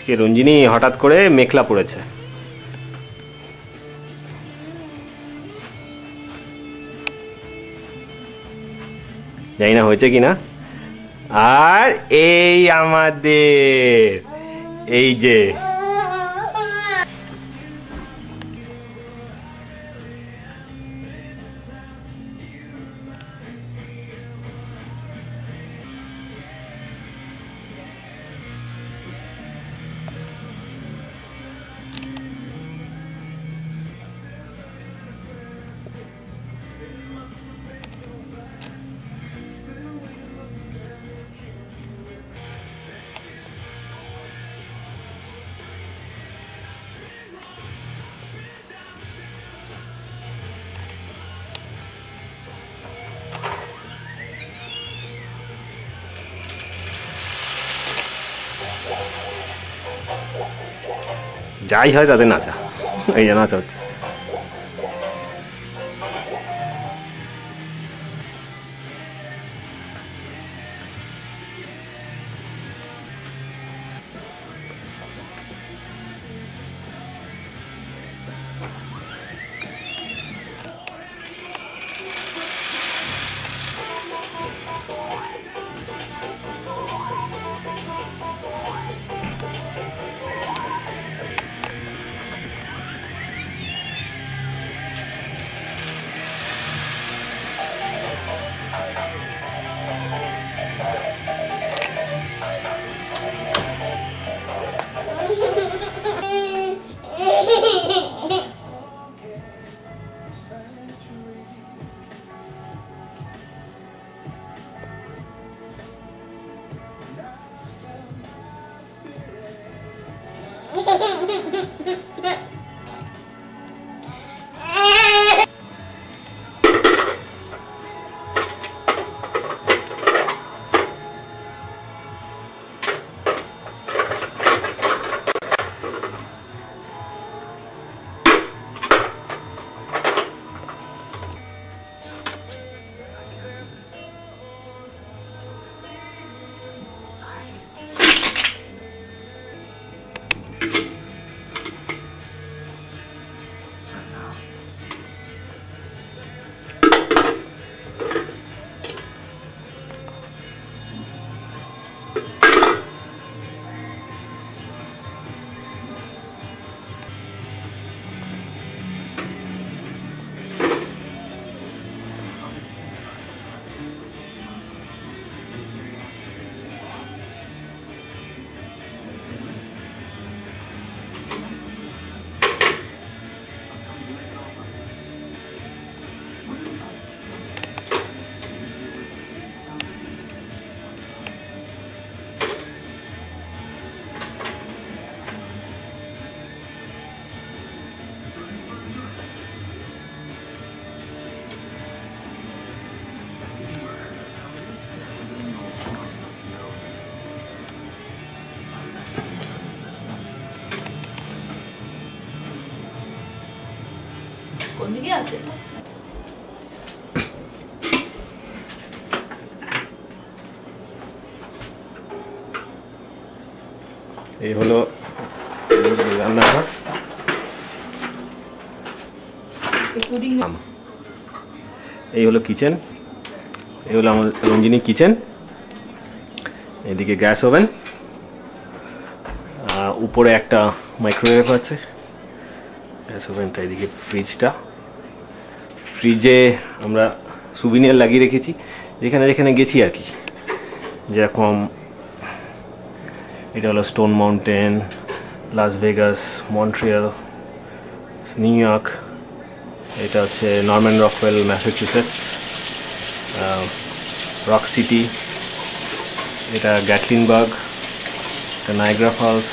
আজকে রঞ্জিনী হঠাৎ করে মেঘলা পড়েছে। জানি না হয়েছে কিনা। আর এই আমাদের এই যে যাই হয় তাদের নাচা, এই যে নাচা হচ্ছে। এই হলো রান্নাঘর। এই হলো কিচেন, এই হলো আমার রঞ্জিনী কিচেন। এদিকে গ্যাস ওভেন, উপরে একটা মাইক্রোওয়েভ আছে। গ্যাস ওভেনটা, এদিকে ফ্রিজটা। ফ্রিজে আমরা সুভিনিয়ার লাগিয়ে রেখেছি যেখানে যেখানে গেছি আর কি। যেরকম এটা হলো Stone Mountain, Las Vegas, Montreal, New York. এটা হচ্ছে Norman Rockwell, Massachusetts, Rock City. এটা গ্যাটলিনবার্গ, এটা Niagara Falls,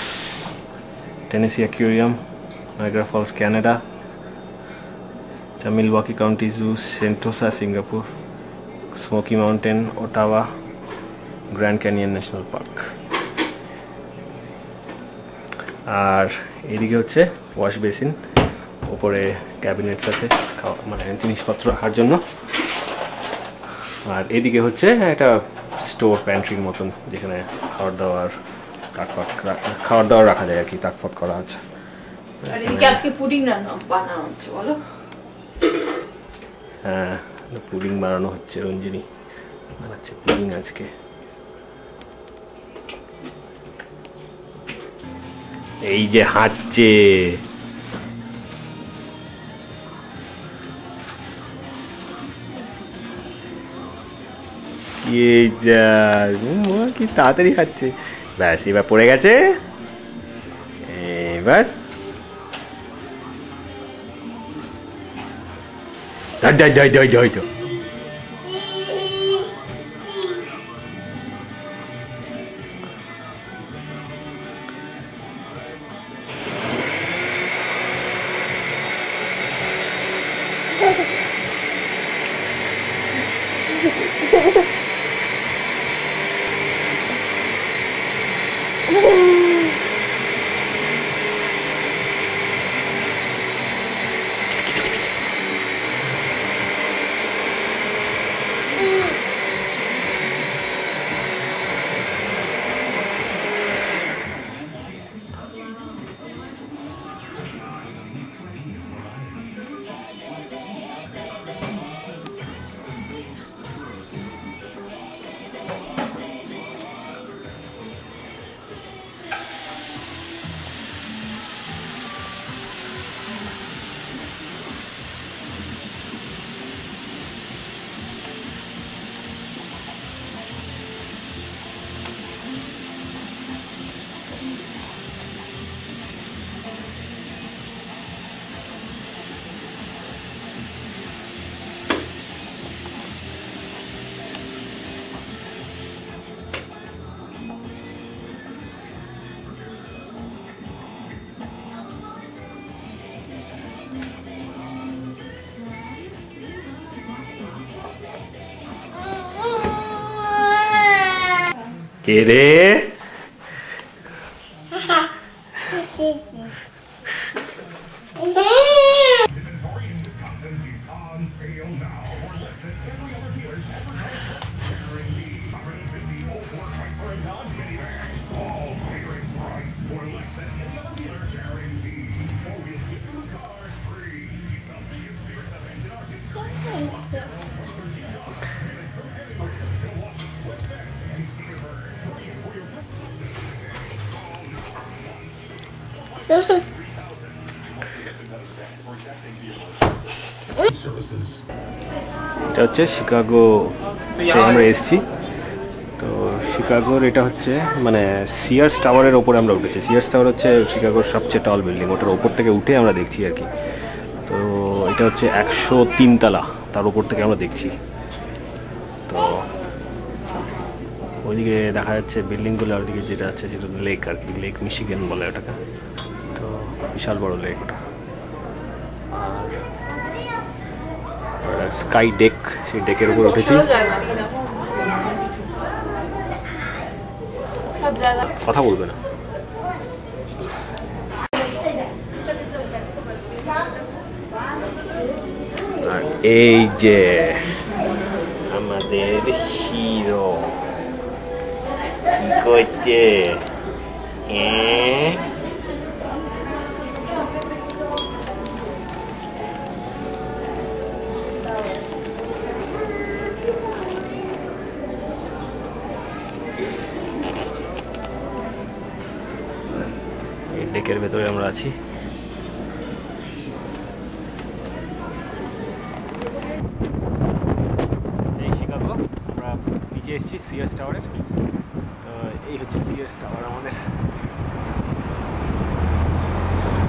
Tennessee Aquarium, Niagara Falls Canada, এটা Milwaukee County Zoo, Sentosa Singapore, Smoky Mountain Ottawa, Grand Canyon National Park. আর এদিকে হচ্ছে wash basin, উপরে cabinets আছে মানে জিনিসপত্র রাখার জন্য। আর এদিকে হচ্ছে একটা স্টোর প্যান্ট্রির মতন যেখানে খাবার দাবার তাক ফাক খাওয়ার দাওয়ার রাখা যায় আর কি, তাক ফাক করা আছে। আর এদিকে আজকে পুডিং বানানো হচ্ছে, বলো? হ্যাঁ, পুডিং বানানো হচ্ছে, রঞ্জিনী বানাচ্ছে পুডিং আজকে। এই যে হাঁটছে, কি তাড়াতাড়ি খাচ্ছে। ব্যাস, এবার পড়ে গেছে। এবার কে রে? এটা হচ্ছে শিকাগো, আমরা এসেছি তো শিকাগোর। এটা হচ্ছে মানে সিয়ার্স টাওয়ারের ওপরে আমরা উঠেছি। সিয়ার্স টাওয়ার হচ্ছে শিকাগোর সবচেয়ে টল বিল্ডিং, ওটার ওপর থেকে উঠে আমরা দেখছি আর কি। তো এটা হচ্ছে 103 তলা, তার উপর থেকে আমরা দেখছি। তো ওইদিকে দেখা যাচ্ছে বিল্ডিংগুলো, আর দিকে যেটা আছে যেটা লেক আর কি, লেক মিশিগান বলে ওটাকে। তো বিশাল বড় লেক ওটা। আর স্কাই ডেক, সেই ডেকের উপর উঠেছি। কথা বলবে না। আর এই যে আমাদের হিরো কি করছে? ডেকের ভেতরে আমরা আছি। এই শিকাগো, আমরা নিচে এসেছি সিয়ার্স টাওয়ারের। তো এই হচ্ছে সিয়ার্স টাওয়ার আমাদের,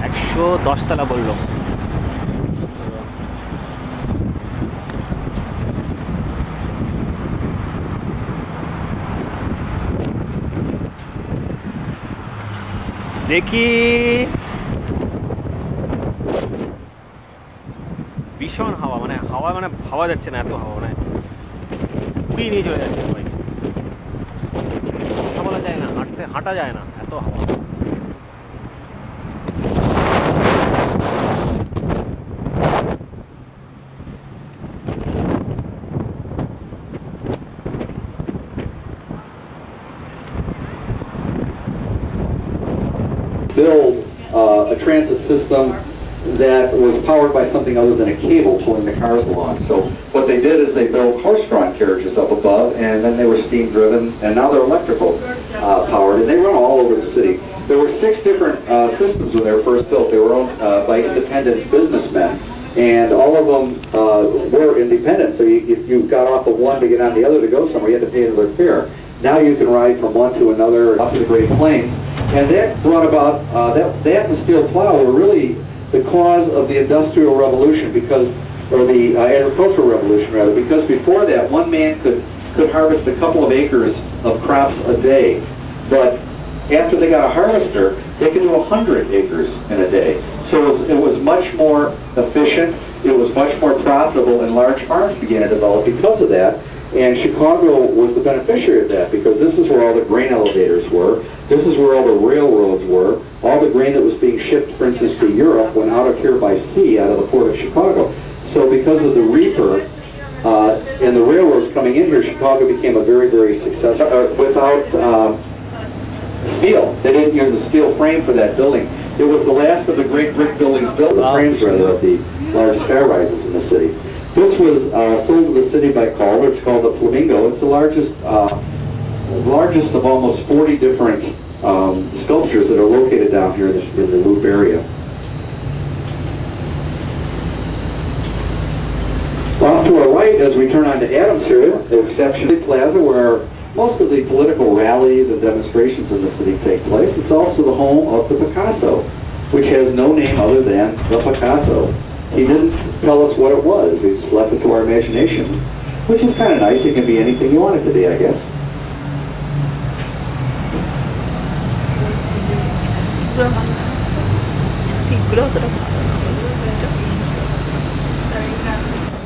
110 তলা বললো। দেখি ভীষণ হাওয়া, মানে হাওয়া মানে ভাবা যাচ্ছে না, এত হাওয়া, মানে উড়িয়ে নিয়ে চলে যাচ্ছে সবাইকে। কথা বলা যায় না, হাঁটা যায় না, এত হাওয়া। transit system that was powered by something other than a cable pulling the cars along. So what they did is they built horse-drawn carriages up above, and then they were steam-driven, and now they're electrical powered, and they run all over the city. There were 6 different systems when they were first built. They were owned by independent businessmen, and all of them were independent. So if you got off of one to get on the other to go somewhere, you had to pay another fare. Now you can ride from one to another up to the Great Plains, and that brought about that and the steel plow were really the cause of the Industrial Revolution, or the Agricultural Revolution rather, because before that one man could harvest a couple of acres of crops a day, but after they got a harvester, they could do 100 acres in a day. So it was much more efficient, it was much more profitable, and large farms began to develop because of that. And Chicago was the beneficiary of that, because this is where all the grain elevators were, this is where all the railroads were. All the grain that was being shipped, for instance, to Europe went out of here by sea, out of the port of Chicago. So because of the reaper and the railroads coming in here, Chicago became a very, very successful. Without steel, they didn't use a steel frame for that building. It was the last of the great brick buildings built, the frames rather, of the large sky rises in the city. This was sold to the city by Calder. It's called the Flamingo. It's the largest of almost 40 different sculptures that are located down here in the Loop area. Off to our right, as we turn onto Adams here, the Exception Plaza, where most of the political rallies and demonstrations in the city take place. It's also the home of the Picasso, which has no name other than the Picasso. He didn't tell us what it was. He just left it to our imagination, which is kind of nice. It can be anything you want it to be, I guess.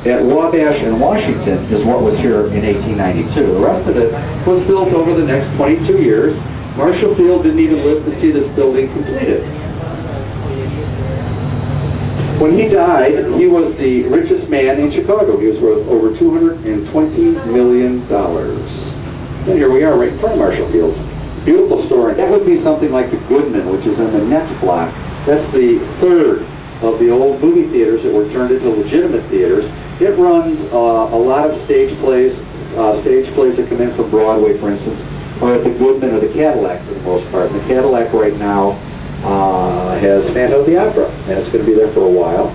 At Wabash and Washington is what was here in 1892. The rest of it was built over the next 22 years. Marshall Field didn't even live to see this building completed. When he died, he was the richest man in Chicago. He was worth over $220 million. And here we are right in front of Marshall Field's. Beautiful store. That would be something like the Goodman, which is in the next block. That's the third of the old movie theaters that were turned into legitimate theaters. It runs a lot of stage plays that come in from Broadway, for instance, or at the Goodman or the Cadillac for the most part. And the Cadillac right now has Phantom of the Opera, and it's going to be there for a while.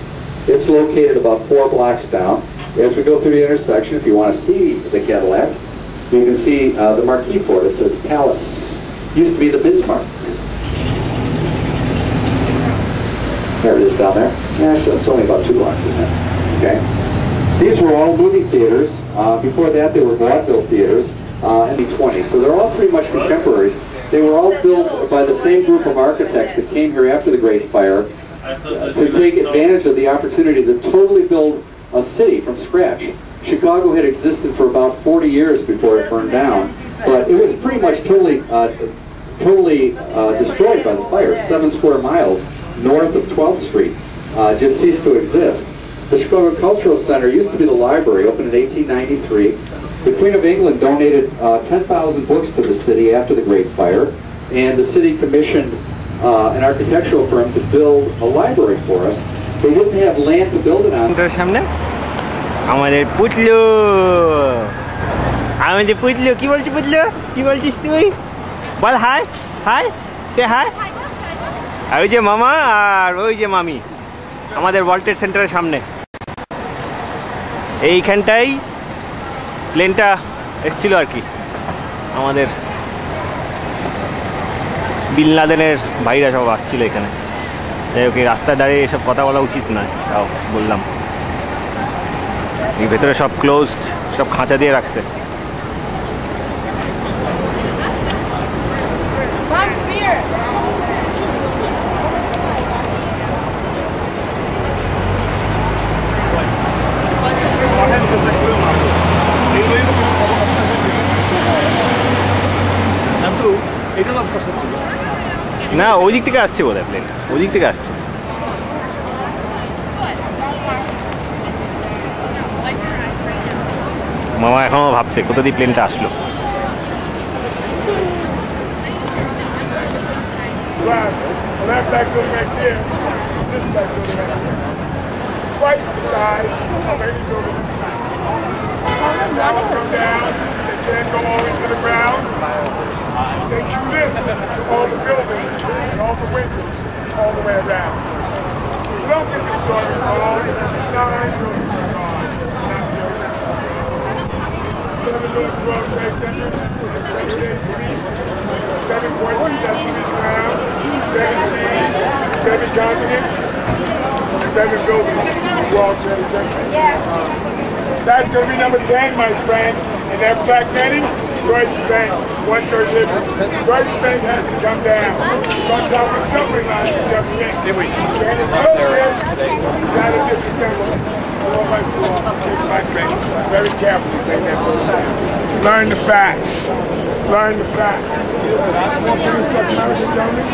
It's located about 4 blocks down. As we go through the intersection, if you want to see the Cadillac, you can see the marquee for it. It says Palace. Used to be the Bismarck. There it is down there. Actually, it's only about 2 blocks, isn't it? Okay. These were all movie theaters. Before that, they were vaudeville theaters in the 20s. So they're all pretty much contemporaries. They were all built by the same group of architects that came here after the Great Fire to take advantage of the opportunity to totally build a city from scratch. Chicago had existed for about 40 years before it burned down, but it was pretty much totally destroyed by the fire. 7 square miles north of 12th Street just ceased to exist. The Chicago Cultural Center used to be the library, opened in 1893. The Queen of England donated 10,000 books to the city after the Great Fire, and the city commissioned an architectural firm to build a library for us. They didn't have land to build it on. আমাদের পুতলু আমাদের পুতলু কি বলছিস পুতলু কি বলছিস তুই বল high high সে high আর ওই যে মামা আর ওই যে মামি আমাদের ওয়ার্ল্ড ট্রেড সেন্টারের সামনে এইখানটাই প্লেনটা এসেছিল আর কি আমাদের বিন লাদেনের ভাইরা সব আসছিল এখানে যাই হোক রাস্তায় দাঁড়িয়ে এসব কথা বলা উচিত নয় তাও বললাম ভেতরে সব ক্লোজড সব খাঁচা দিয়ে রাখছে না ওই দিক থেকে আসছে বোধহয় প্লেন ওই দিক থেকে আসছে মামা এখনো ভাবছে কোথা দিয়ে প্লেনটা আসলো that back building right there, this back building right there. Twice the size of any building in the town. Now it comes down, they can't go all into the ground. They do this to all the buildings and all the windows all the way around. So don't get me started on all these 9 buildings are gone. 7 buildings World Trade Center, 7 days a week, 7 points that finish around, 7 seas, 7 continents, 7 buildings World Trade Center. That's going to be number 10, my friend. And that black netting, Deutsche Bank, 1/3 living. Deutsche Bank has to come down. On top of subway lines to just fix. And it broke this, got to disassemble it. Very carefully, bring that foot down. Learn the facts. Learn the facts. More things like American gentlemen?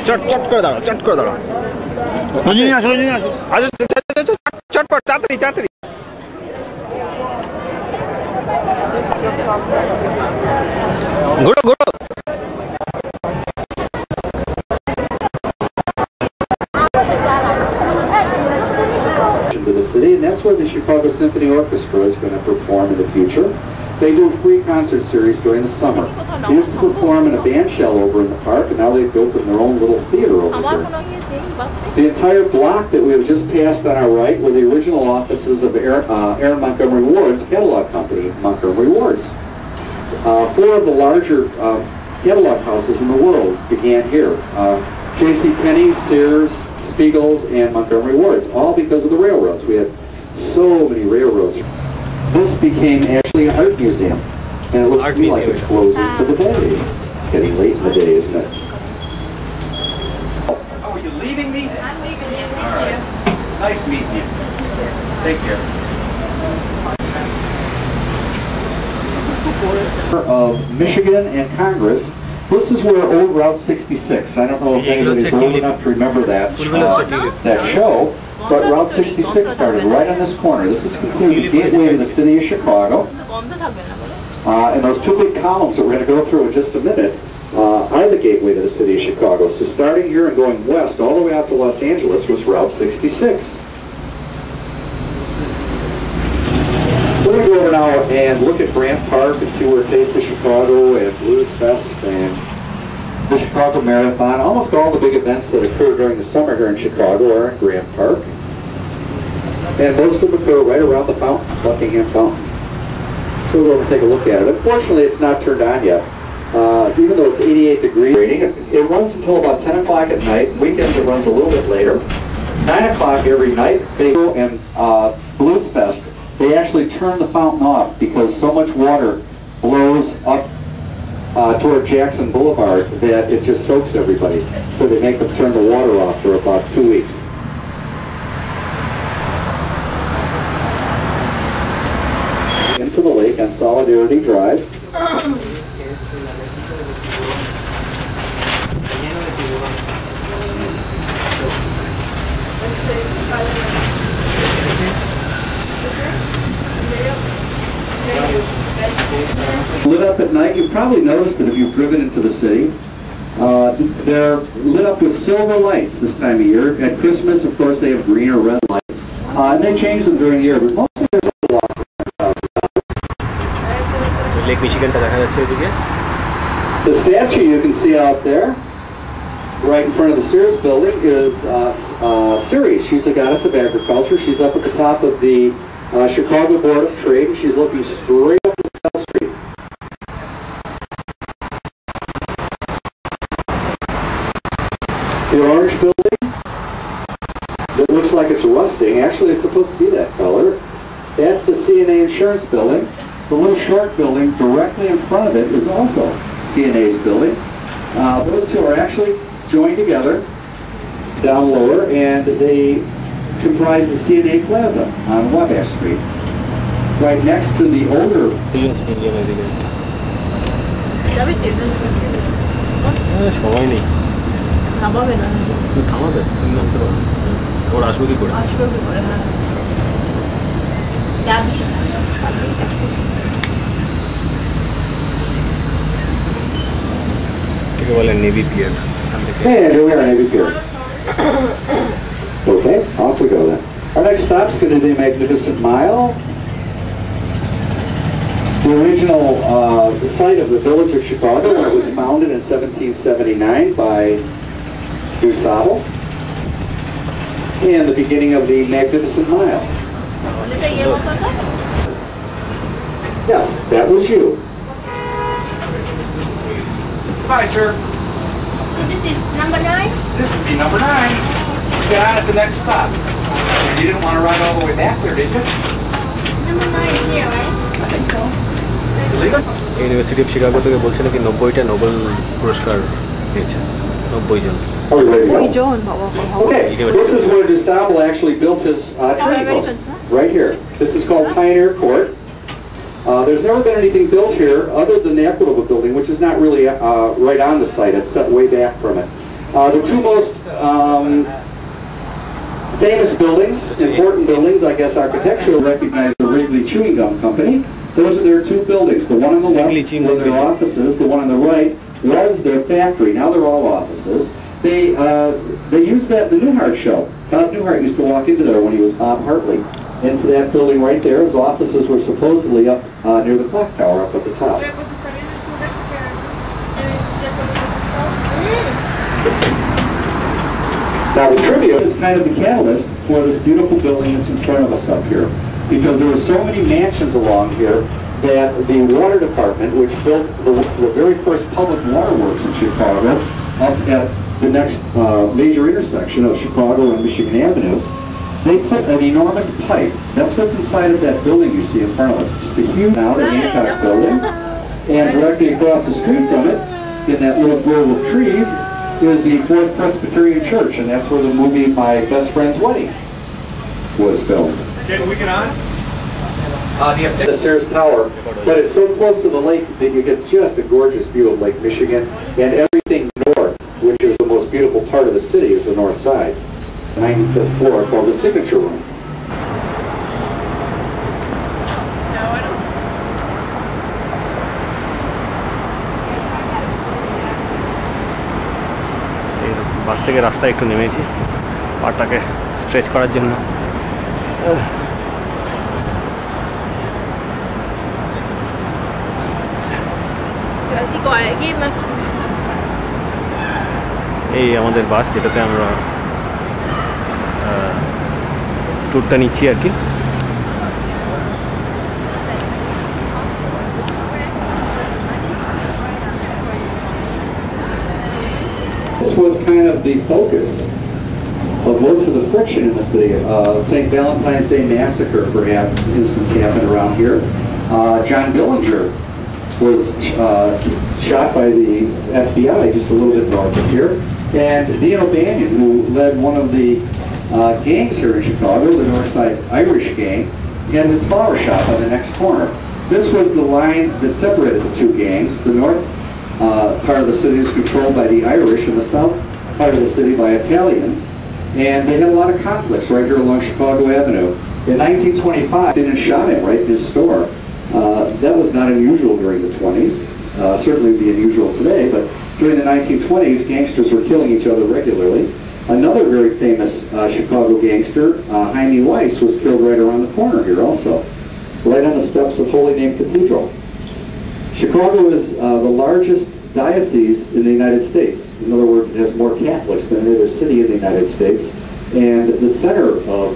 চট করে দাঁড়াও, চট করে দাঁড়াও। রজনী আসো, রজনী আসো। আচ্ছা, চটপট, তাড়াতাড়ি তাড়াতাড়ি। ঘুরো ঘুরো। To the city, and that's where the Chicago Symphony Orchestra is going to perform in the future. They do a free concert series during the summer. They used to perform in a band shell over in the park, and now they've built their own little theater over here. The entire block that we have just passed on our right were the original offices of Aaron Montgomery Ward's catalog company, Montgomery Ward's. 4 of the larger catalog houses in the world began here. JCPenney, Sears, Spiegel's, and Montgomery Ward's, all because of the railroads. We had so many railroads. This became actually an art museum, and it looks to me like it's closing for the day. It's getting late in the day, isn't it? Oh, are you leaving me? I'm leaving you. All right. It's nice meeting you. Take care. Of Michigan and Congress. This is where old Route 66. I don't know if anybody's old enough to remember that show, but Route 66 started right on this corner. This is considered the gateway to the city of Chicago. And those 2 big columns that we're going to go through in just a minute are the gateway to the city of Chicago. So starting here and going west all the way out to Los Angeles was Route 66. We're going to go over now and look at Grant Park and see where Taste of Chicago and Blues Fest and the Chicago Marathon. Almost all the big events that occur during the summer here in Chicago are in Grant Park. And most of them occur right around the fountain, Buckingham Fountain. So we'll go over and take a look at it. Unfortunately, it's not turned on yet. Even though it's 88 degrees rating, it runs until about 10 o'clock at night. Weekends it runs a little bit later. 9 o'clock every night, they go and Blues Fest. They actually turn the fountain off because so much water blows up toward Jackson Boulevard that it just soaks everybody. So they make them turn the water off for about 2 weeks. Into the lake on Solidarity Drive. Lit up at night. You've probably noticed that if you've driven into the city, they're lit up with silver lights this time of year. At Christmas, of course, they have green or red lights. And they change them during the year, but mostly there's a lot of Lake Michigan ta dekha jacche eদিকে The statue you can see out there, right in front of the Sears building, is Ceres. She's the goddess of agriculture. She's up at the top of the Chicago Board of Trade, and she's looking straight up the South Street. The orange building, it looks like it's rusting. Actually, it's supposed to be that color. That's the CNA Insurance Building. The little short building directly in front of it is also CNA's building. Those two are actually joined together down lower, and they comprise the CNA Plaza on Waukesha Street. Right next to the older... যাবে children হ্যাঁ সময় নেই নামাবে না থামাবে তুমি নামতে পারো ওর আসবে কি করে আসবে কি করে হ্যাঁ যাবি এটাকে বলে Navy Pier And here we are, Navy Pier. Okay, off we go then. Our next stop is going to be Magnificent Mile. The original site of the village of Chicago was founded in 1779 by DuSable. And the beginning of the Magnificent Mile. এটা ইয়ের মতো না Yes, that was you. Bye, sir. So this is number 9? This would be number 9. Get on at the next stop. You didn't want to ride all the way back there, did you? Number 9 is here, right? I think so. You leave it? University of Chicago থেকে বলছে নাকি 90টা Nobel পুরস্কার পেয়েছে 90 জন Are we ready to go? John, Baba. Okay, this is where DuSable actually built his trading post. Right here. This is called Pioneer Court. There's never been anything built here other than the Equitable Building, which is not really right on the site. It's set way back from it. The two most famous buildings, important buildings, I guess architecturally recognize the Wrigley Chewing Gum Company. Those are their two buildings. The one on the left were their offices. The one on the right was their factory. Now they're all offices. They used that the Newhart show. Bob Newhart used to walk into there when he was Bob Hartley. Into that building right there. His offices were supposedly up near the clock tower up at the top. Now the trivia is kind of the catalyst for this beautiful building that's in front of us up here. Because there were so many mansions along here that the water department, which built the very first public waterworks in Chicago, up at the next major intersection of Chicago and Michigan Avenue, they put an enormous pipe. That's what's inside of that building you see in front of us. Just a huge, now the Hancock building. And directly across the street from it, in that little grove of trees, is the Fourth Presbyterian Church. And that's where the movie My Best Friend's Wedding was filmed. Okay, we get on? Do you have The Sears Tower, but it's so close to the lake that you get just a gorgeous view of Lake Michigan, and everything north, which is the most beautiful part of the city, is the north side. 95th floor called the Signature Room. বাস থেকে রাস্তায় একটু নেমেছি পাটাকে stretch করার জন্য এই আমাদের বাস যেটাতে আমরা ট্যুরটা নিচ্ছি আর কি This was kind of the focus of most of the friction in the city. St. Valentine's Day Massacre, perhaps, instance happened around here. John Billinger was shot by the FBI just a little bit north of here. And Dean O'Banion, who led one of the gangs here in Chicago, the Northside Irish gang, had his flower shop on the next corner. This was the line that separated the two gangs. The north part of the city is controlled by the Irish and the south part of the city by Italians. And they had a lot of conflicts right here along Chicago Avenue. In 1925, they didn't shot him right in his store. That was not unusual during the 20s. Certainly would be unusual today, but during the 1920s, gangsters were killing each other regularly. Another very famous Chicago gangster, Jaime Weiss, was killed right around the corner here also, right on the steps of Holy Name Cathedral. Chicago is the largest diocese in the United States. In other words, it has more Catholics than any other city in the United States. And the center of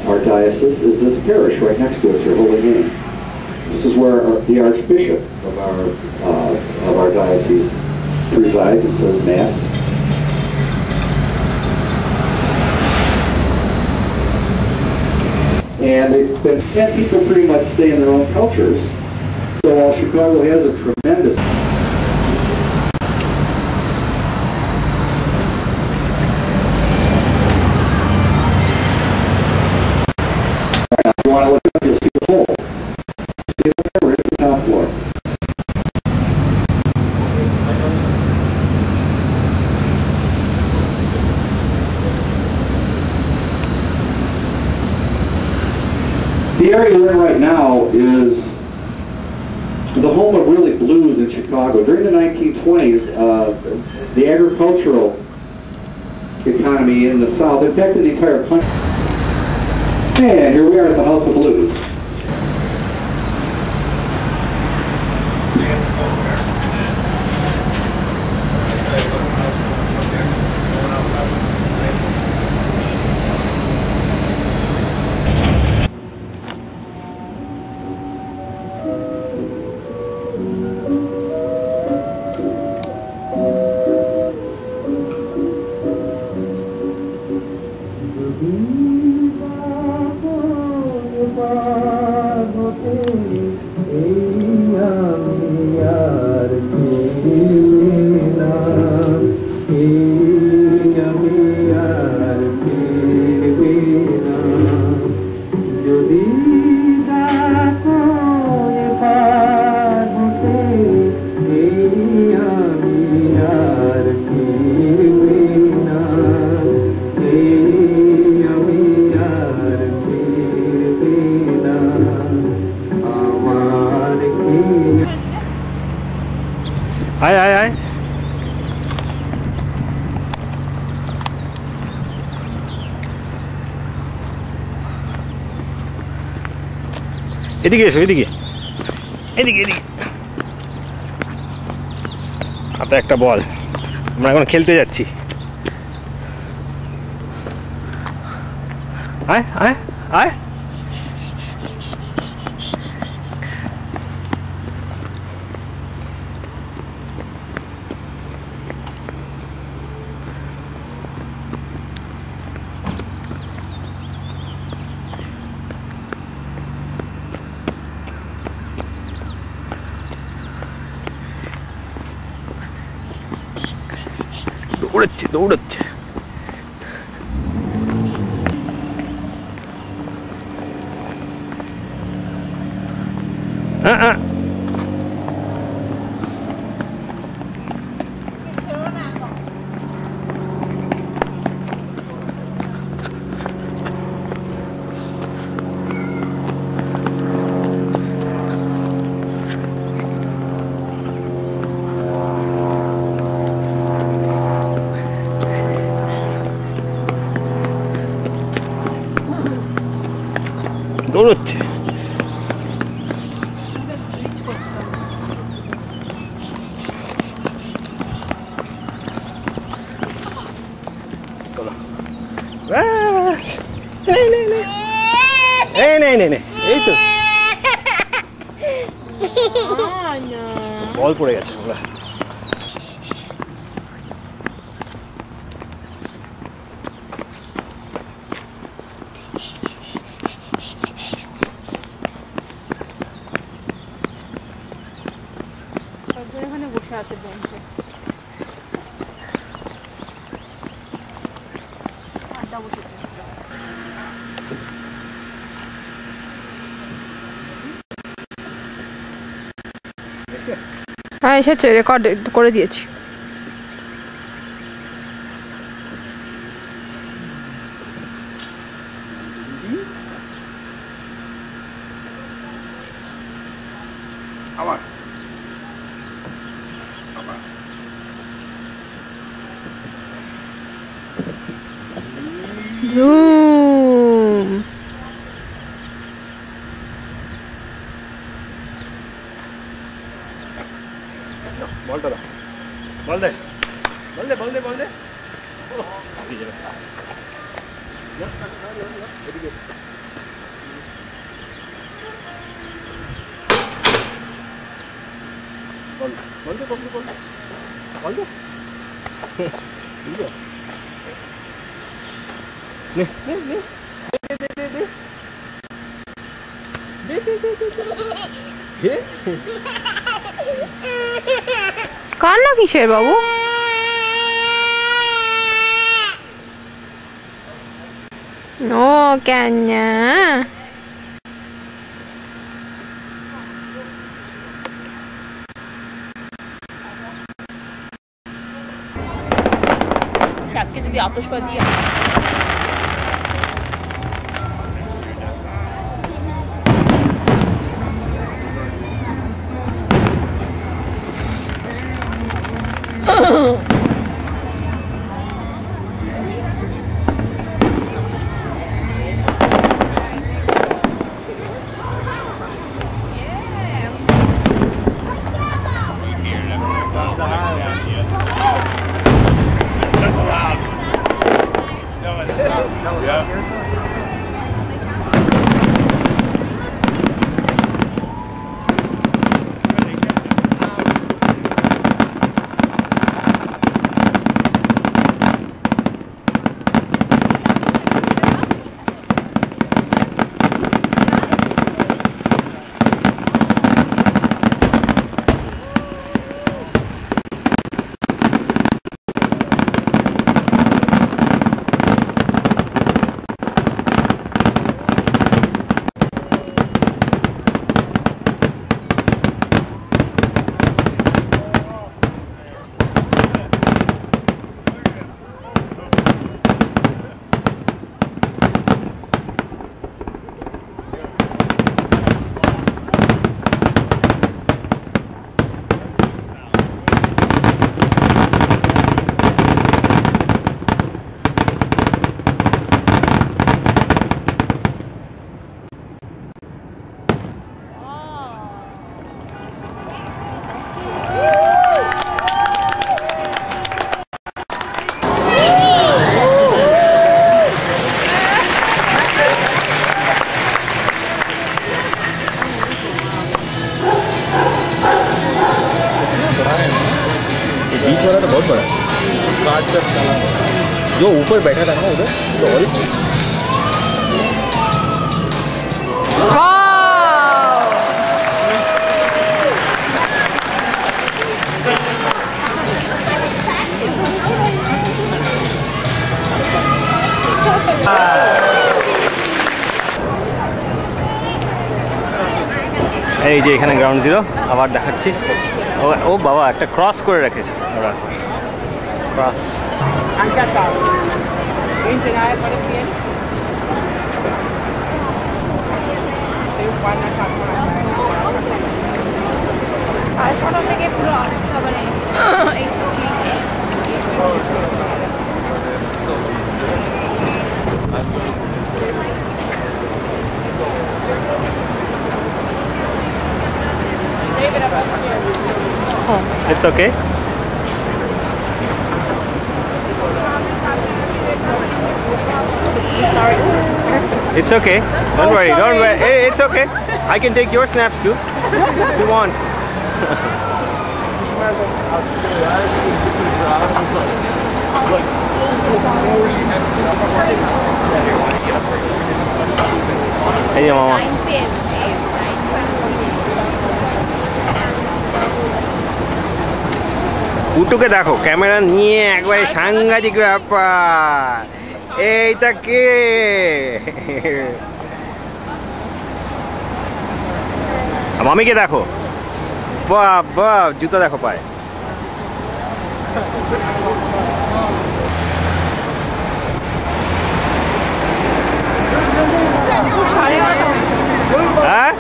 our diocese is this parish right next to us here, Holy Name. This is where the Archbishop of our diocese presides and says Mass. And people pretty much stay in their own cultures. So while Chicago has a tremendous you want to look up, you'll see the hole. See it there? We're at the top floor. The area we're in right now is the home of really blues in Chicago. During the 1920s, the agricultural economy in the South affected the entire country. And here we are at the House of Blues. আয় আয় আয় এদিকে এসো এদিকে এদিকে এদিকে হাতে একটা বল আমরা এখন খেলতে যাচ্ছি আয় আয় আয় দৌড়াচ্ছে দৌড়াচ্ছে দৌড়চ্ছে এই তো বল পড়ে গেছে আমরা এখানে বসে আছে বেঞ্চে আড্ডা বসেছে হ্যাঁ এসেছে রেকর্ড করে দিয়েছি আবার জুম বলটা দাও বল দে বল দে বল দে বল দে এদিকে বল বল দে বল দে বল দে নে নে নে দে দে দে দে দে দে দে দে কান্না কিসের বাবু ও কান্না আজকে যদি আতশবাজি जो ऊपर बैठा था ना उधर तो और এই যে এখানে গ্রাউন্ড জিরো আবার দেখাচ্ছি ও বাবা একটা ক্রস করে রেখেছে ওরা ক্রস আর ছোট থেকে পুরো অনেকটা মানে It's okay. sorry. It's okay. Don't worry. Don't worry. Hey, it's okay. I can take your snaps too if you want. Hey, mama. উটুকে দেখো ক্যামেরা নিয়ে একবারে সাংঘাতিক ব্যাপার এইটা কে মামিকে দেখো বাবা জুতো দেখো পায় হ্যাঁ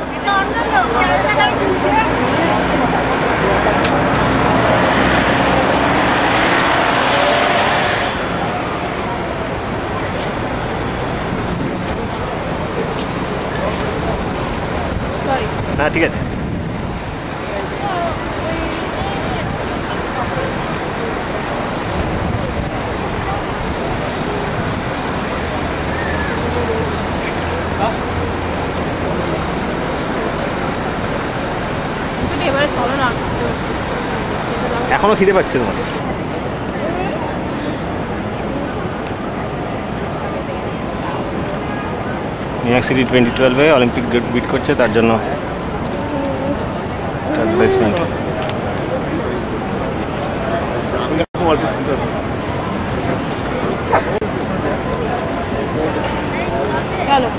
হ্যাঁ ঠিক আছে এখনো খিদে পাচ্ছে তোমার নিউ ইয়র্ক সিটি 2012-এ অলিম্পিক বিট করছে তার জন্য অ্যাডভার্টাইজমেন্ট হ্যালো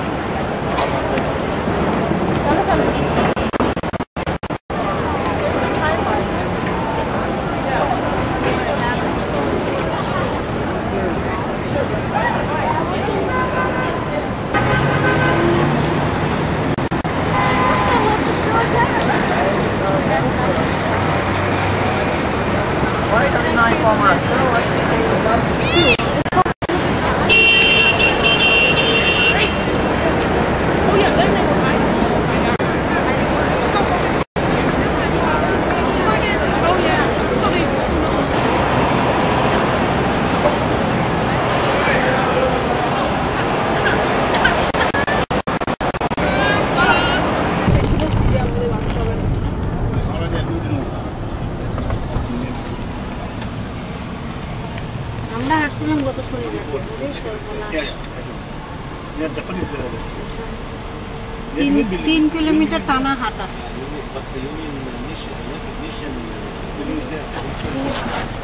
तीन किलोमीटर टाना हाटा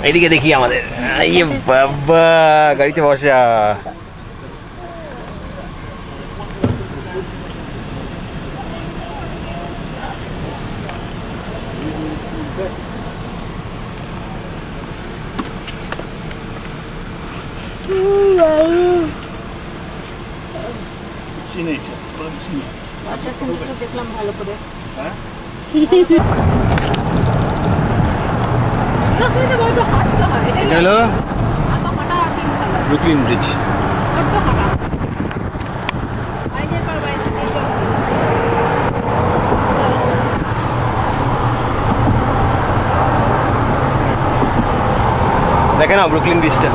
এইদিকে দেখি আমাদের এই বাবা গাড়িতে বসা দেখলাম ভালো করে হ্যালো ব্রুকলিন ব্রিজ দেখে না ব্রুকলিন ব্রিজটা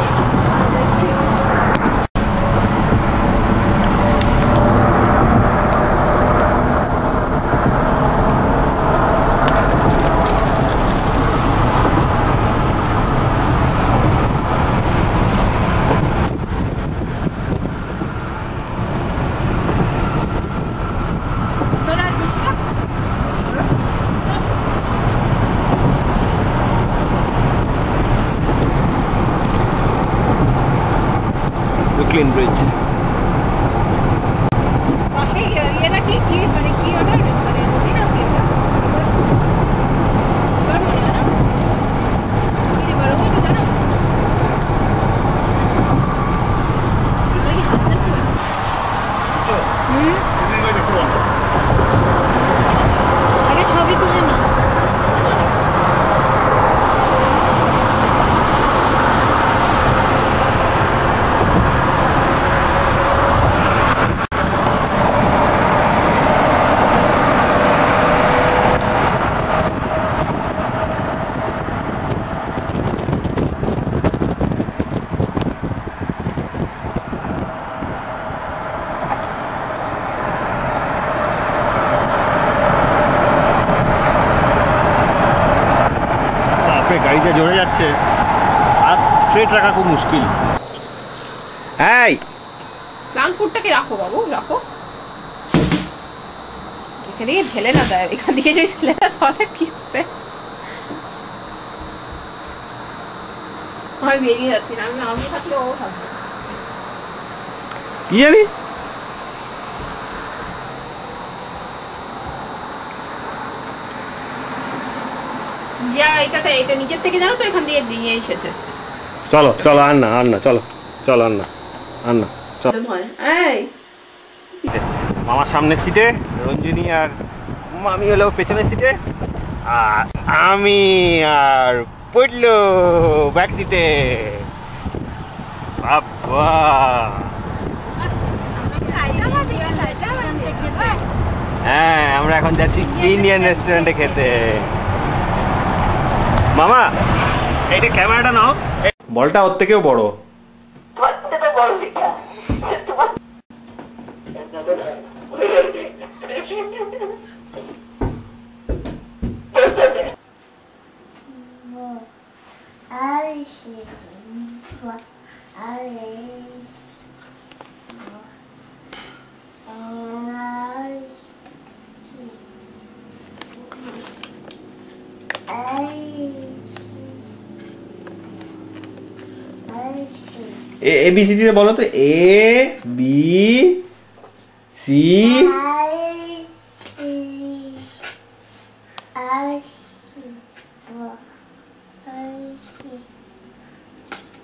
ব্রুকলিন ব্রিজ। পাশে এটা কি কি মানে কি ওটা মানে নদী না কি ওটা কোন মনে হয় না কি রে বড় বড় জানো আগে ছবি তুলে না গাড়িটা জোরে যাচ্ছে, হাত স্ট্রেট রাখা খুব মুশকিল। এই প্লানফুটটাকে রাখো বাবু, রাখো, এখানে ঢেলে না দেয়, এখান থেকে যদি ঢেলে দেয় তাহলে কি হবে? আমি বেরিয়ে যাচ্ছি না, আমি থাকলে ও থাকবে। কি জানি যা এটাতে, এটা নিচের থেকে জানো তো এখান দিয়ে নিয়ে এসেছে। চলো চলো আর না চলো চলো আর না চলো। এই মামার সামনের সিটে রঞ্জিনী আর মামি হলো পেছনের সিটে, আর আমি আর পড়লো ব্যাক সিটে। বাবা হ্যাঁ, আমরা এখন যাচ্ছি ইন্ডিয়ান রেস্টুরেন্টে খেতে। মামা এইটা ক্যামেরাটা নাও, বলটা ওর থেকেও বড়। এ বি সি ডি বলো তো, এ বি সি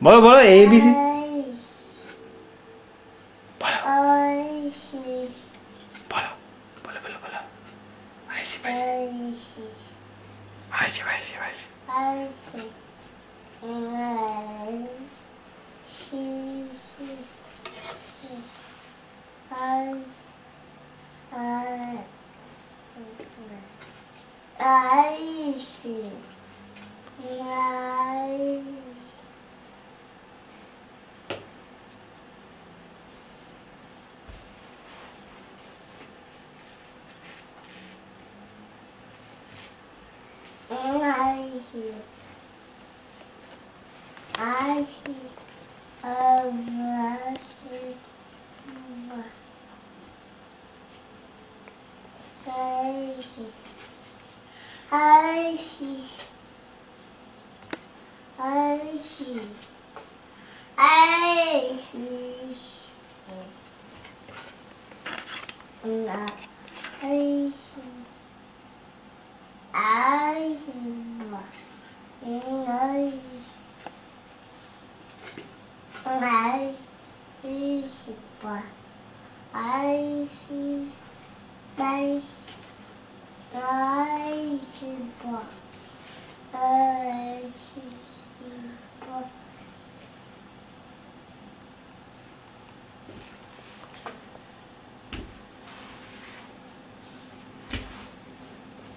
বলো বলো, এ বি সি বলো বলো বলো বলো, আইসি আইসি আইসি আইসি আইসি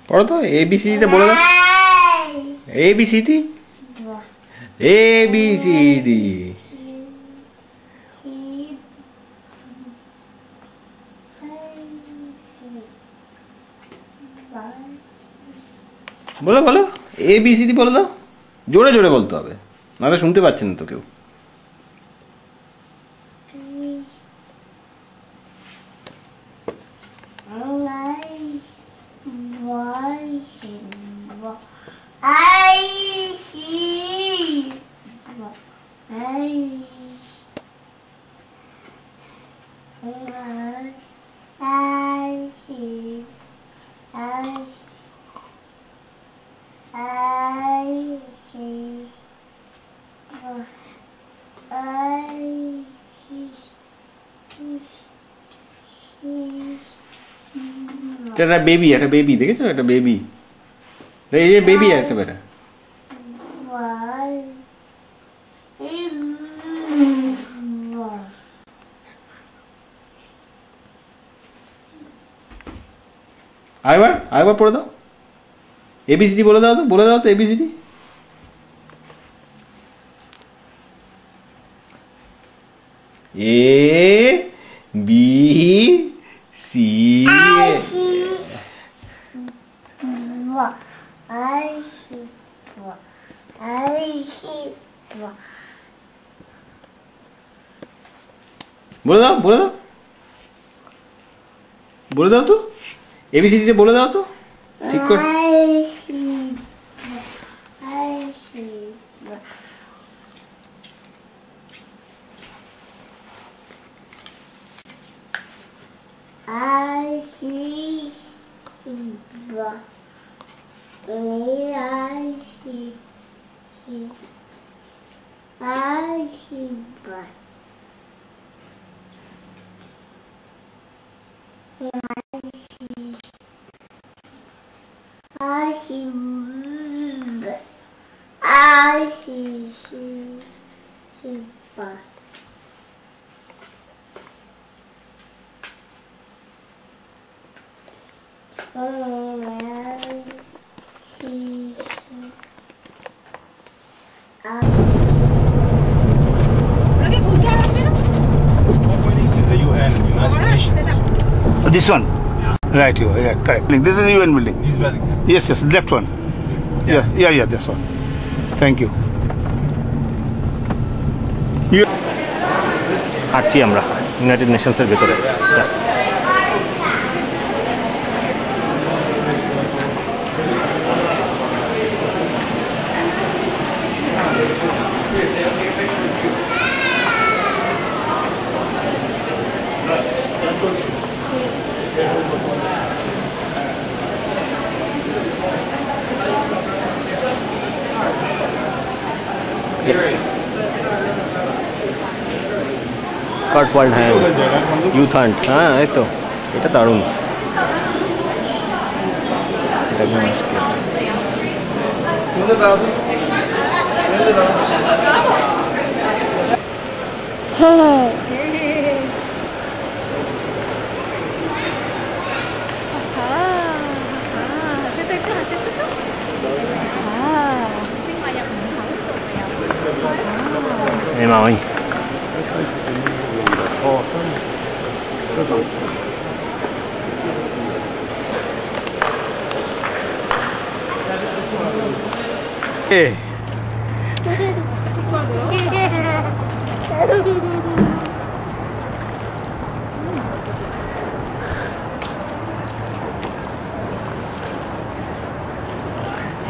পড়ো তো, এ বি সি ডিটা বলে দাও, A B C D, A B C D বলো বলো, এ বি সি ডি বলে দাও, জোরে জোরে বলতে হবে, নাহলে শুনতে পাচ্ছেন না তো কেউ। এটা বেবি, একটা বেবি দেখেছো, একটা বেবি, এই যে বেবি একটা বেটা। আরেকবার পড়ে দাও, এবিসিডি বলে দাও তো এবিসিডি। A B C বলে দাও তো এবিসিডিতে বলে দাও তো ঠিক করে। This one, right here, yeah, correct. This is UN building. This building. Yes, left one. Yeah, this one. Thank you. হাঁটছি আমরা ইউনাইটেড নেশনসের ভেতরে। কার্ড ওয়ার্ল্ড, হ্যাঁ ইউথ হান্ট, হ্যাঁ এই তো, এটা দারুণ। এই মামাই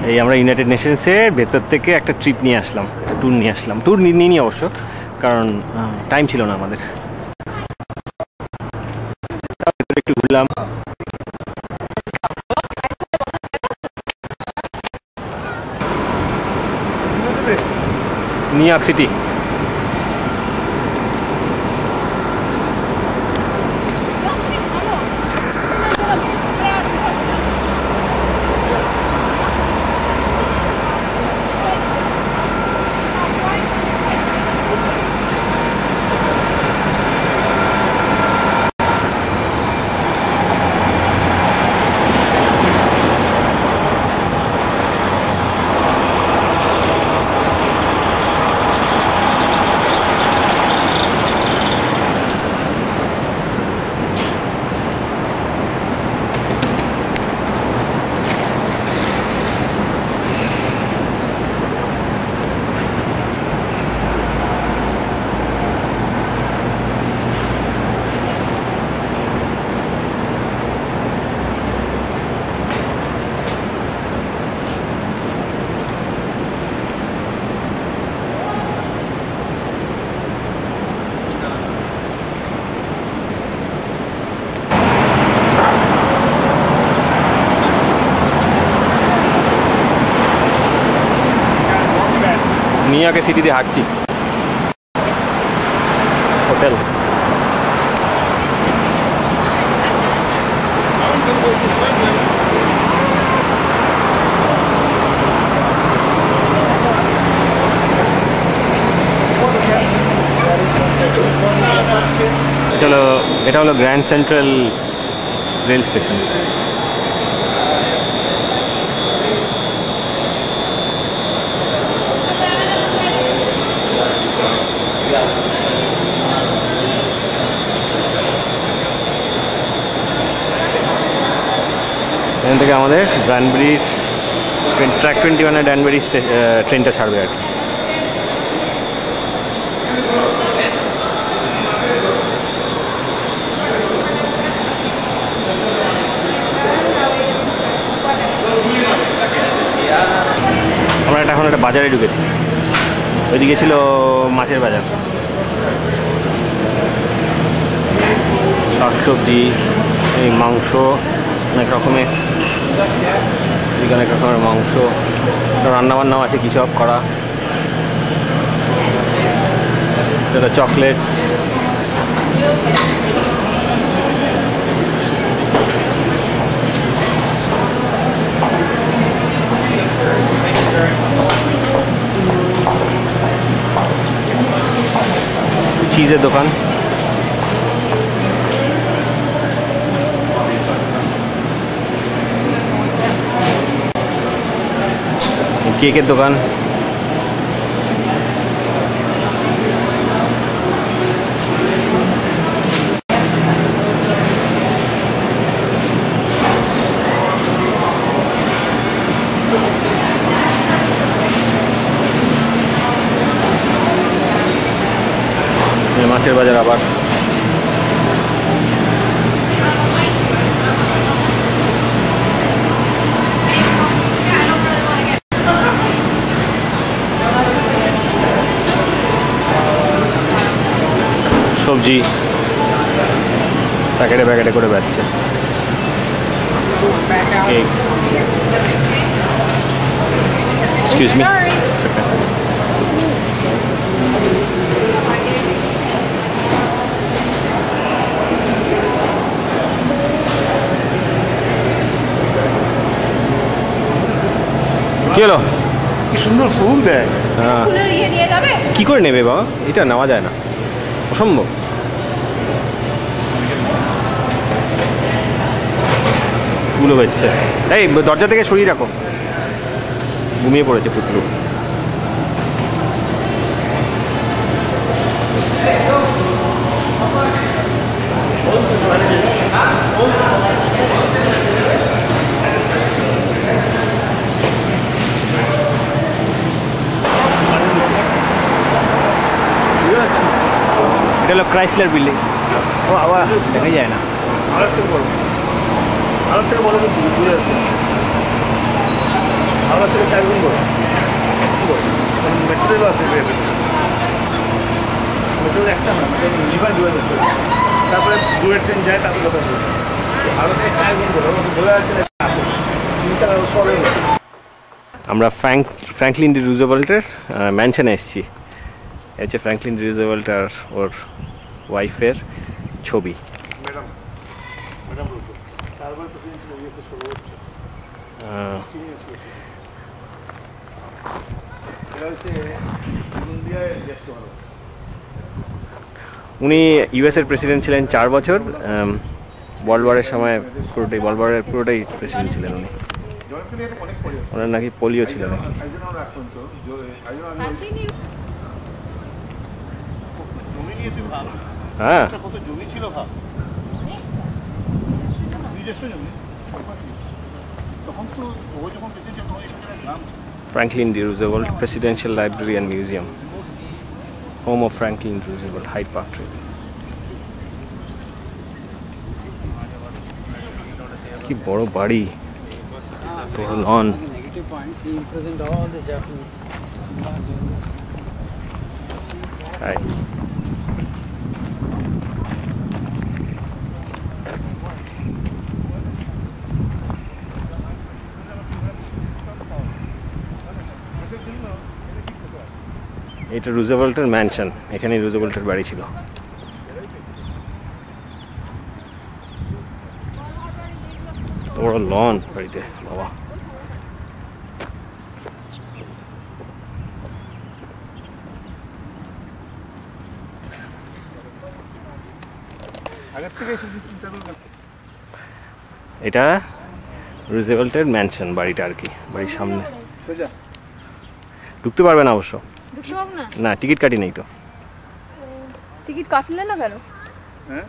এই আমরা ইউনাইটেড নেশনসের ভেতর থেকে একটা ট্রিপ নিয়ে আসলাম, ট্যুর নিয়ে আসলাম, ট্যুর নিয়ে নিই অবশ্য, কারণ টাইম ছিল না আমাদের। একটু ঘুরলাম, নিউ ইয়র্ক সিটি। নিউ ইয়র্কের সিটিতে হাঁটছি, হোটেল এটা হলো গ্র্যান্ড সেন্ট্রাল রেল স্টেশন। এখান থেকে আমাদের ডানবেরি ট্র্যাক 21 ডানবেরি ট্রেনটা ছাড়বে আর কি। আমরা এখন একটা বাজারে ঢুকেছি, ওইদিকে ছিল মাছের বাজার, শাকসবজি, এই মাংস, অনেক রকমের, অনেক রকমের মাংস, রান্নাবান্নাও আছে কিছু সব করা, এটা চকলেটস, চিজের দোকান, কেকের দোকান, মাছের বাজার আবার, সবজি প্যাকেটে প্যাকেটে করে বেচছে, কেক, এক্সকিউজ মি, কি হলো? কি সুন্দর ফুল দেয়। হ্যাঁ, কি করে নেবে বাবা? এটা নেওয়া যায় না, অসম্ভব। ফুলও বেচছে, এই দরজা থেকে সরিয়ে রাখো, ঘুমিয়ে পড়েছে পুত্র। এটা হলো ক্রাইসলার বিল্ডিং। ও আবার দেখা যায় না, আরেক থেকে বড়, আরেক থেকে বড় কিন্তু ঘুরে যাচ্ছে, আরেক থেকে 4 গুণ বড়। মেট্রো রেলও আছে, মেট্রো একটা না, লিভার ডুয়ে যাচ্ছে, তারপরে দুয়ের ট্রেন যায়, তারপরে কথা বলছে আরও থেকে 4 গুণ বড়, বোঝা যাচ্ছে না আসে চিন্তা সরে। আমরা ফ্র্যাঙ্কলিন ডি রুজভেল্টের ম্যানশনে এসেছি। হচ্ছে ফ্র্যাঙ্কলিন ডি রুজভেল্ট আর ওর ওয়াইফের ছবি। উনি ইউএসের প্রেসিডেন্ট ছিলেন 4 বছর, ওয়ার্ল্ড ওয়ারের সময় পুরোটাই প্রেসিডেন্ট ছিলেন উনি। ওনার নাকি পোলিও ছিল নাকি। হ্যাঁ, Franklin D. Roosevelt Presidential Library and Museum, home of Franklin D. Roosevelt, Hyde Park Trail. কি বড় বাড়ি, total on. He imprisoned all the Japanese. Hi. এটা রুজভেল্টের ম্যানশন, এখানেই রুজভেল্টের বাড়ি ছিল। বড় লন বাড়িতে বাবা। এটা রুজভেল্টের ম্যানশন বাড়িটা আর কি, বাড়ির সামনে। ঢুকতে পারবে না অবশ্য, না টিকিট কাটি নেই তো। টিকিট কাটলে না কেন?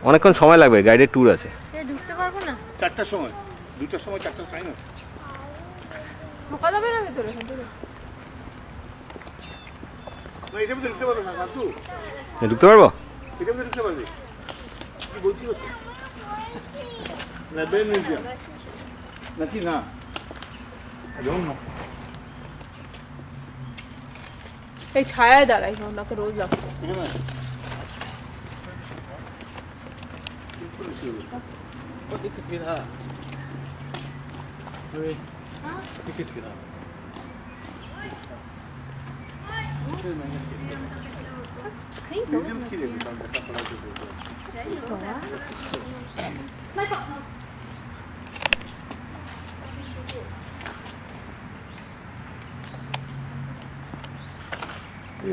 অনেকক্ষণ সময় লাগবে, গাইডের ট্যুর আছে। ঢুকতে পারবো না 4টার সময়, 2টার সময়, 4টার টাইম আছে। ঢোকা যাবে না ভেতরে? এটা ভিতরে ঢুকতে পারবো না কাকু। ঢুকতে পারবো? এটা ভিতরে ঢুকতে পারবি? কি বলছিস? না বের মিউজিয়াম নাকি না? এই ছায়ায় দাঁড়াই না তো রোজ লাগছে।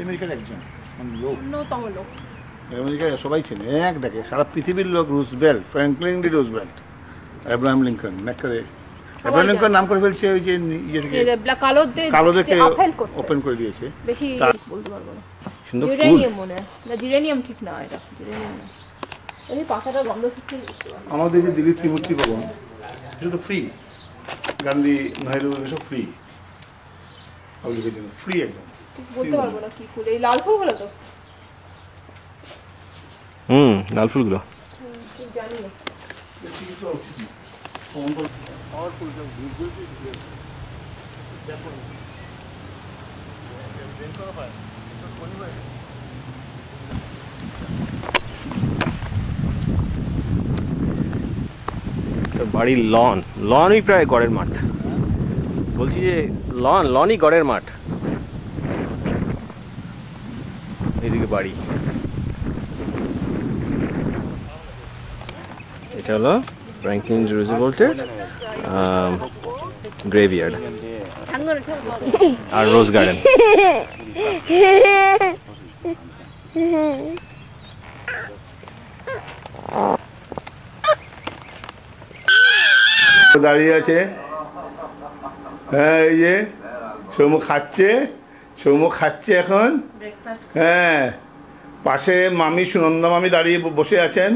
আমেরিকার একজন লোক, অন্যতম লোক, আমেরিকায় সবাই চেনে এক ডাকে, সারা পৃথিবীর লোক। Roosevelt, Franklin D Roosevelt, Abraham Lincoln, ম্যাকারে। আব্রাহাম লিঙ্কন নাম করে ফেলছে ওই যে ইয়ে থেকে, কালো দেখে ওপেন করে দিয়েছে। বেশি বলতে পারবো না। সুন্দর জিরেনিয়াম মনে হয় না, জিরেনিয়াম ঠিক না, এটা জিরেনিয়াম না। এই পাতাটা গন্ধ ঠিক। আমাদের যে দিল্লি ত্রিমূর্তি ভবন, এটা তো ফ্রি। গান্ধী, নেহরু এসব ফ্রি, পাবলিকের জন্য ফ্রি একদম। বলতে পারবো না কি ফুল, এই লাল ফুলগুলো তো। লাল ফুলগুলো জানি না। বাড়ির লন, লনই প্রায় গড়ের মাঠ। বলছি যে লনই গড়ের মাঠ। এদিকে বাড়ি। এটা হলো ফ্র্যাঙ্কলিন রুজভেল্টের গ্রেভইয়ার্ড আর রোজ গার্ডেন। দাঁড়িয়ে আছে, হ্যাঁ এই যে সৌম্য খাচ্ছে এখন। হ্যাঁ, পাশে মামি, সুনন্দা মামি দাঁড়িয়ে বসে আছেন,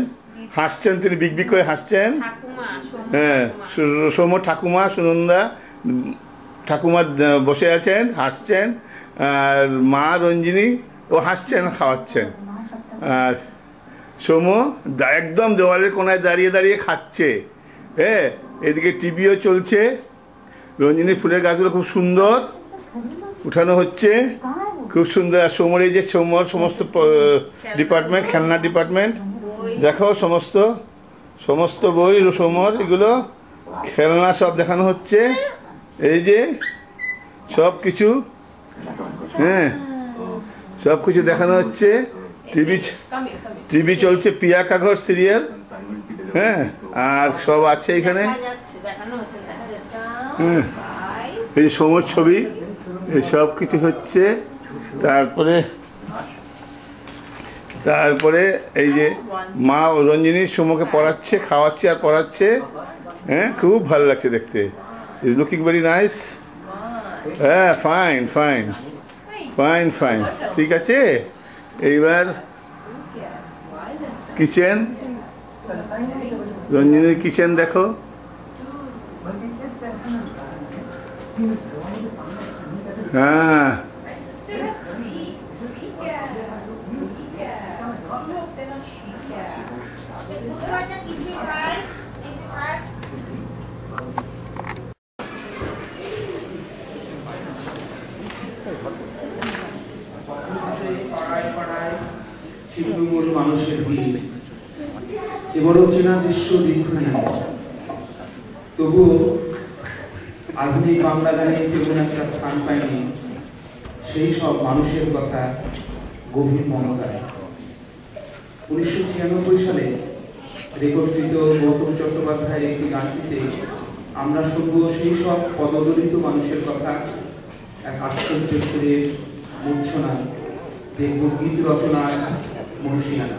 হাসছেন, তিনি বিগ বিগ করে হাসছেন। হ্যাঁ, সৌম্য ঠাকুমা, সুনন্দা ঠাকুমা বসে আছেন, হাসছেন। আর মা রঞ্জিনী ও হাসছেন, খাওয়াচ্ছেন। আর সৌম্য একদম দেওয়ালের কোনায় দাঁড়িয়ে দাঁড়িয়ে খাচ্ছে। হ্যাঁ, এদিকে টিভিও চলছে। রঞ্জিনী ফুলের গাছগুলো খুব সুন্দর উঠানো হচ্ছে, খুব সুন্দর। আর সৌম্যর এই যে সৌম্যর সমস্ত ডিপার্টমেন্ট, খেলনা ডিপার্টমেন্ট দেখো, সমস্ত বই সৌম্যর, এগুলো খেলনা সব দেখানো হচ্ছে। এই যে সব কিছু, হ্যাঁ সব কিছু দেখানো হচ্ছে। টিভি চলছে, পিয়া কাগজ সিরিয়াল। হ্যাঁ, আর সব আছে এখানে। হ্যাঁ, এই যে সৌম্যর ছবি, এই সব কিছু হচ্ছে। তারপরে এই যে মা রঞ্জিনী সৌম্যকে পড়াচ্ছে, খাওয়াচ্ছে আর পড়াচ্ছে। হ্যাঁ, খুব ভালো লাগছে দেখতে। Is looking very nice. হ্যাঁ, ফাইন ফাইন ফাইন ফাইন, ঠিক আছে। এইবার কিচেন, রঞ্জিনীর কিচেন দেখো। হ্যাঁ, মানুষের ভিড় এবারও চেনা দৃশ্য দীর্ঘদিন, তবুও আধুনিক বাংলা গানে তেমন একটা স্থান পায়নি সেই সব মানুষের কথা গভীর মমতায়। 1996 সালে রেকর্ডকৃত গৌতম চট্টোপাধ্যায়ের একটি গানটিতে আমরা শুনব সেই সব পদদলিত মানুষের কথা, এক আশ্চর্য সুরের মূর্ছনা, দেখব গীত রচনার মনুষিয়ানা।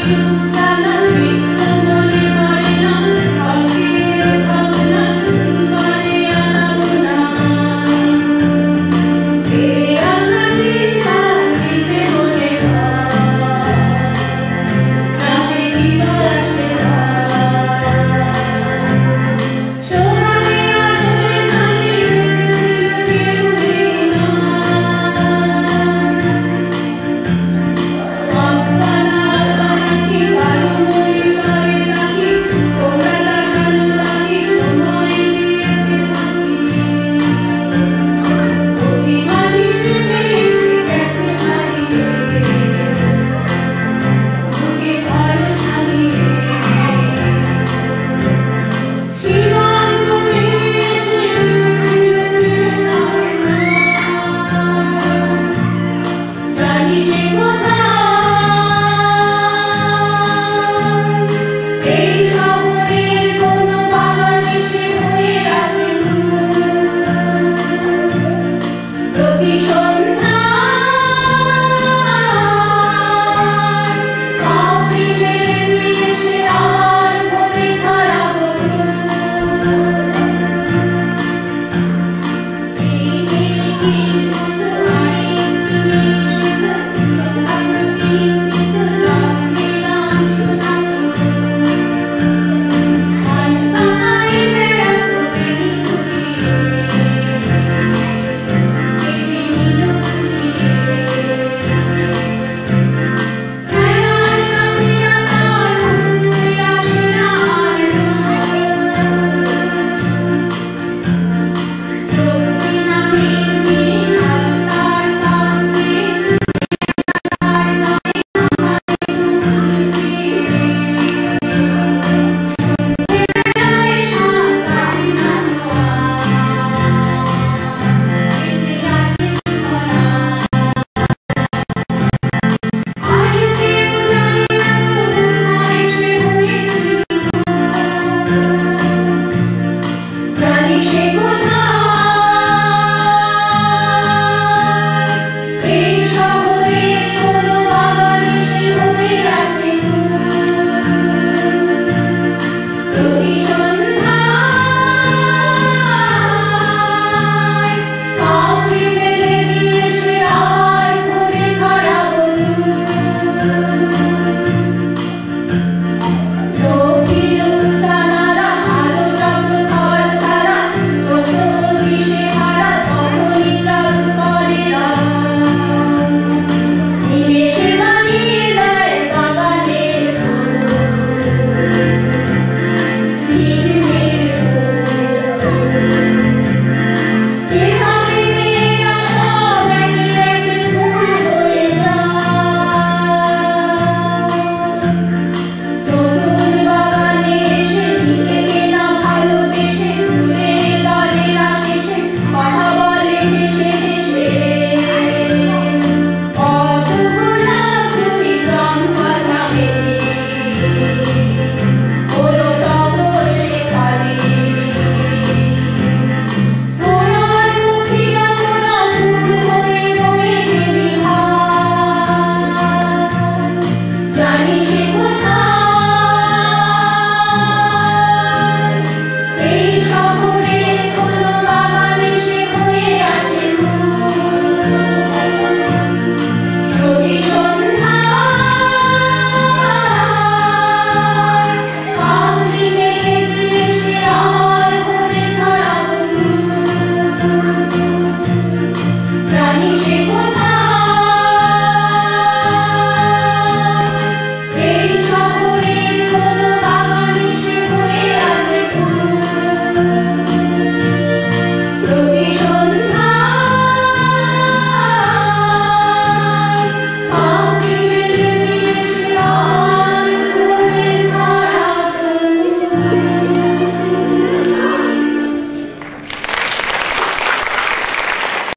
You